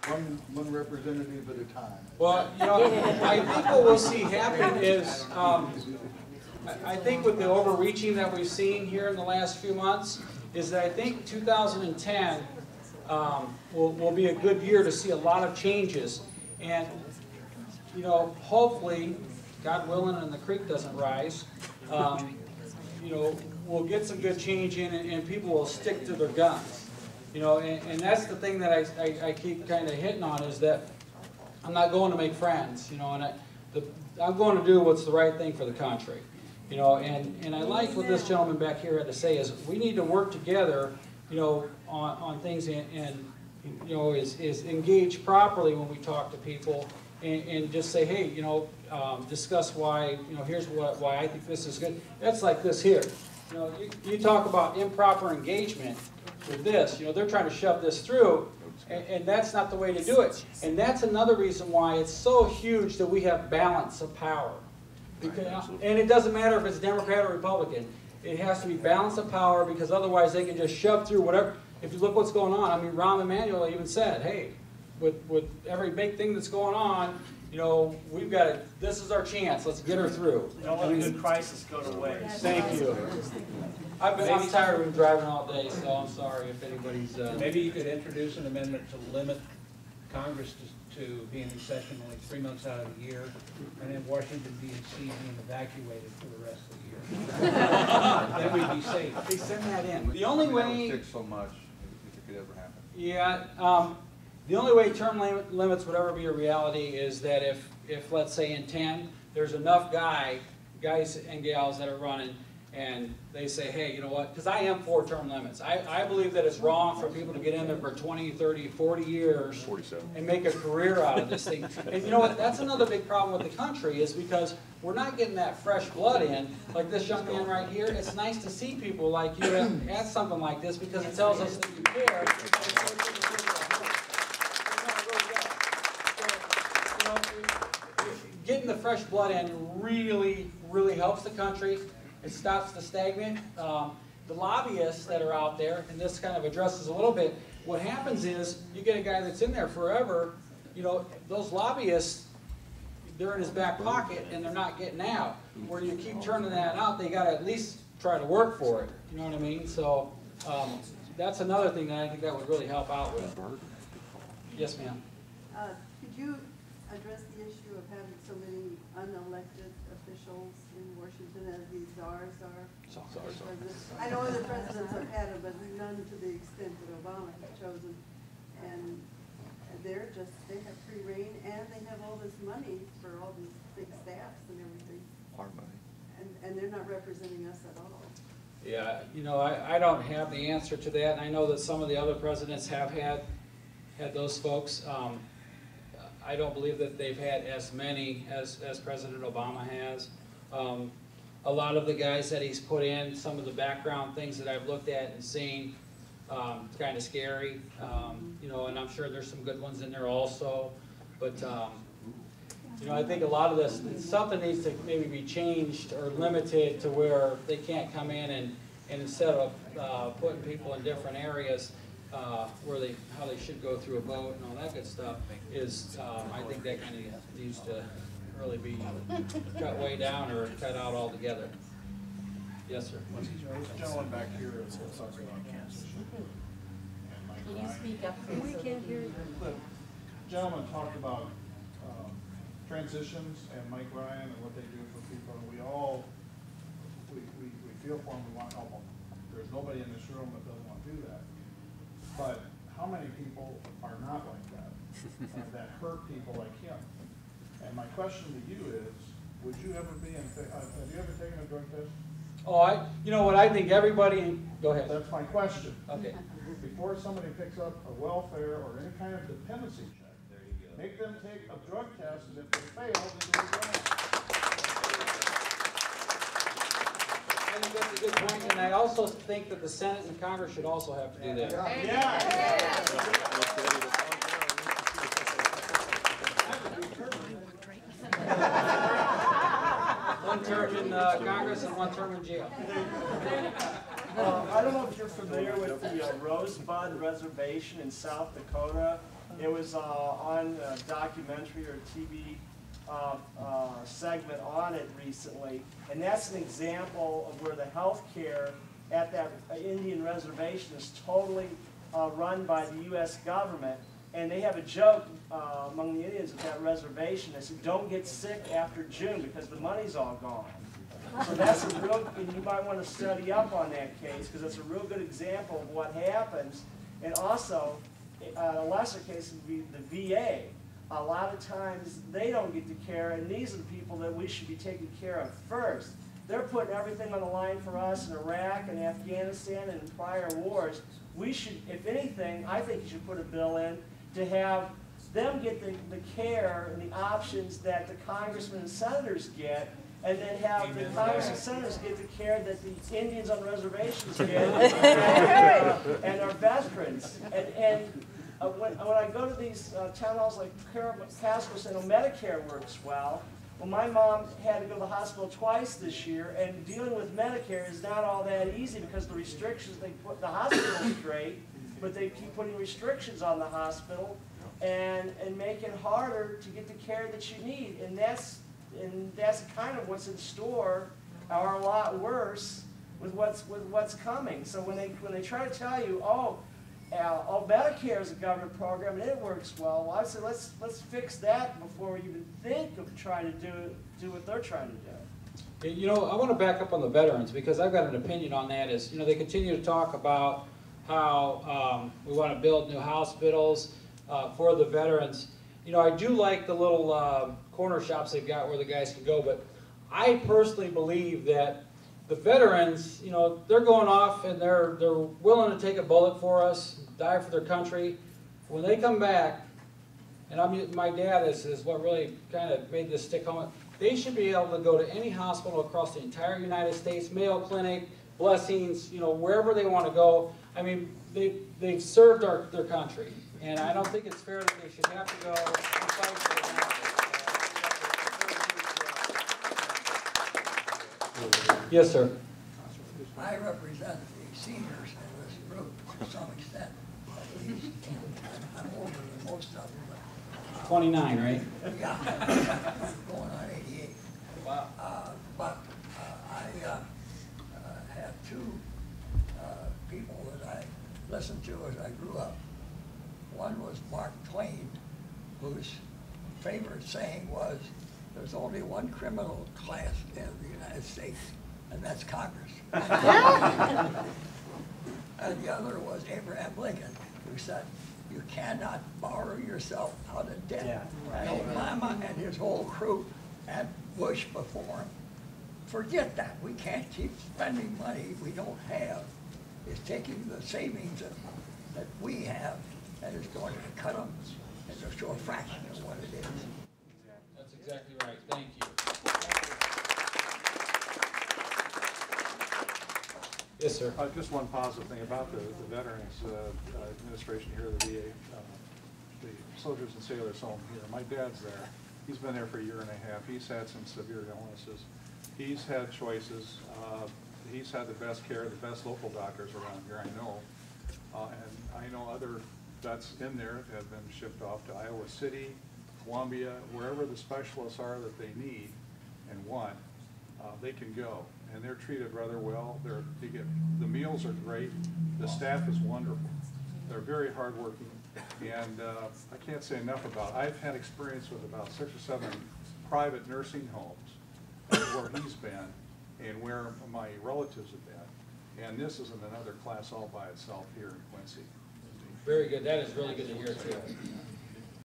one representative at a time. Well, you know, I think what we'll see happen is, I think with the overreaching that we've seen here in the last few months, is that I think 2010 will be a good year to see a lot of changes. And, you know, hopefully, God willing, and the creek doesn't rise, you know, we'll get some good change in, and people will stick to their guns. You know, and that's the thing that I keep kind of hitting on, is that I'm not going to make friends, you know, and I'm going to do what's the right thing for the country. You know, and I like what this gentleman back here had to say, is we need to work together, you know, on things, and you know, is engage properly when we talk to people, and just say, hey, you know, discuss why, you know, here's why I think this is good. That's like this here. You know, you talk about improper engagement with this. You know, they're trying to shove this through, and that's not the way to do it. And that's another reason why it's so huge that we have balance of power. Because, and it doesn't matter if it's Democrat or Republican. It has to be balance of power, because otherwise they can just shove through whatever. If you look what's going on, I mean, Rahm Emanuel even said, hey, with every big thing that's going on, you know, we've got to, this is our chance, let's get her through. Don't let a good crisis go to waste. Thank you. I'm tired of driving all day, so I'm sorry if anybody's... Maybe you could introduce an amendment to limit Congress to being in session only 3 months out of the year, and then Washington, D.C. being evacuated for the rest of the year. Then we'd be safe. They send that in. The only way... That would fix so much if it could ever happen. Yeah, the only way term limits would ever be a reality is that if let's say in 10, there's enough guys and gals that are running, and they say, hey, you know what, because I am for term limits. I believe that it's wrong for people to get in there for 20, 30, 40 years 47. and make a career out of this thing. And you know what, that's another big problem with the country, is because we're not getting that fresh blood in, like this young man right here. It's nice to see people like you at something like this, because it tells us that you care. Getting the fresh blood in really, really helps the country. It stops the stagnant. The lobbyists that are out there, and this kind of addresses a little bit, what happens is you get a guy that's in there forever, you know, those lobbyists, they're in his back pocket and they're not getting out. Where you keep turning that out, they got to at least try to work for it. You know what I mean? So that's another thing that I think that would really help out with. Yes, ma'am. Could you address the issue of having so many unelected officials in Washington as these czars are? I know other presidents have had them, but none to the extent that Obama has chosen. And they have free reign, and they have all this money for all these big staffs and everything. Our money. And they're not representing us at all. Yeah, you know, I don't have the answer to that, and I know that some of the other presidents have had those folks. I don't believe that they've had as many as President Obama has. A lot of the guys that he's put in, some of the background things that I've looked at and seen, it's kind of scary. You know, and I'm sure there's some good ones in there also. But you know, I think a lot of this, something needs to maybe be changed or limited to where they can't come in and instead of putting people in different areas, where how they should go through a vote and all that good stuff, is I think that kind of needs to really be cut way down or cut out altogether. Yes, sir. This gentleman back here is talking about cancer. Can you speak up? We can't hear you. The gentleman talked about transitions and Mike Ryan and what they do for people, and we feel for them, we want to help them. There's nobody in this room that doesn't want to do that. But how many people are not like that, that hurt people like him? And my question to you is, would you ever be have you ever taken a drug test? Oh, you know what, I think everybody, go ahead. That's my question. Okay. Before somebody picks up a welfare or any kind of dependency check, make them take a drug test, and if they fail, they go to jail. I think that's a good point, and I also think that the Senate and Congress should also have to do that. One term in Congress and one term in jail. I don't know if you're familiar with the Rosebud Reservation in South Dakota. It was on a documentary or TV segment on it recently, and that's an example of where the health care at that Indian reservation is totally run by the U.S. government. And they have a joke among the Indians at that reservation. They say, don't get sick after June because the money's all gone. So that's a real, and you might want to study up on that case because it's a real good example of what happens. And also, a lesser case would be the VA. A lot of times they don't get the care, and these are the people that we should be taking care of first. They're putting everything on the line for us in Iraq and Afghanistan and in prior wars. We should, if anything, I think you should put a bill in to have them get the care and the options that the congressmen and senators get, and then have the congressmen and senators get the care that the Indians on reservations get, and our veterans. And when I go to these town halls like Pasco saying, oh, Medicare works well. Well, my mom had to go to the hospital twice this year, and dealing with Medicare is not all that easy because the restrictions, they put the hospital straight, but they keep putting restrictions on the hospital and make it harder to get the care that you need. And that's kind of what's in store, or a lot worse with what's coming. So when they try to tell you, oh, Medicare is a government program and it works well, I said let's fix that before we even think of trying to do what they're trying to do. You know, I want to back up on the veterans because I've got an opinion on that. Is, you know, they continue to talk about how we want to build new hospitals for the veterans. You know, I do like the little corner shops they've got where the guys can go, but I personally believe that the veterans, you know, they're going off and they're willing to take a bullet for us, die for their country. When they come back, and my dad is what really kind of made this stick home, they should be able to go to any hospital across the entire United States, Mayo Clinic, Blessings, you know, wherever they want to go. I mean, they've served their country, and I don't think it's fair that they should have to go and fight for their country. Yes, sir. I represent the seniors in this group to some extent, at least. I'm older than most of them. 29, right? Yeah, going on 88. Wow. But I have two people that I listened to as I grew up. One was Mark Twain, whose favorite saying was, there's only one criminal class in the United States, and that's Congress. And the other was Abraham Lincoln, who said, you cannot borrow yourself out of debt. Yeah, right. And Obama and his whole crew, and Bush before him, forget that. We can't keep spending money we don't have. It's taking the savings that we have and is going to cut them into a short fraction of what it is. That's exactly right. Thank you. Yes, sir. Just one positive thing about the Veterans Administration here, the VA, the Soldiers and Sailors Home here. My dad's there. He's been there for a year and a half. He's had some severe illnesses. He's had choices. He's had the best care, the best local doctors around here, I know. And I know other vets in there have been shipped off to Iowa City, Columbia, wherever the specialists are that they need and want, they can go. And they're treated rather well. The meals are great. The staff is wonderful. They're very hardworking. And I can't say enough about it. I've had experience with about 6 or 7 private nursing homes where he's been and where my relatives have been. And this is in another class all by itself here in Quincy. Very good. That is really good to hear, too.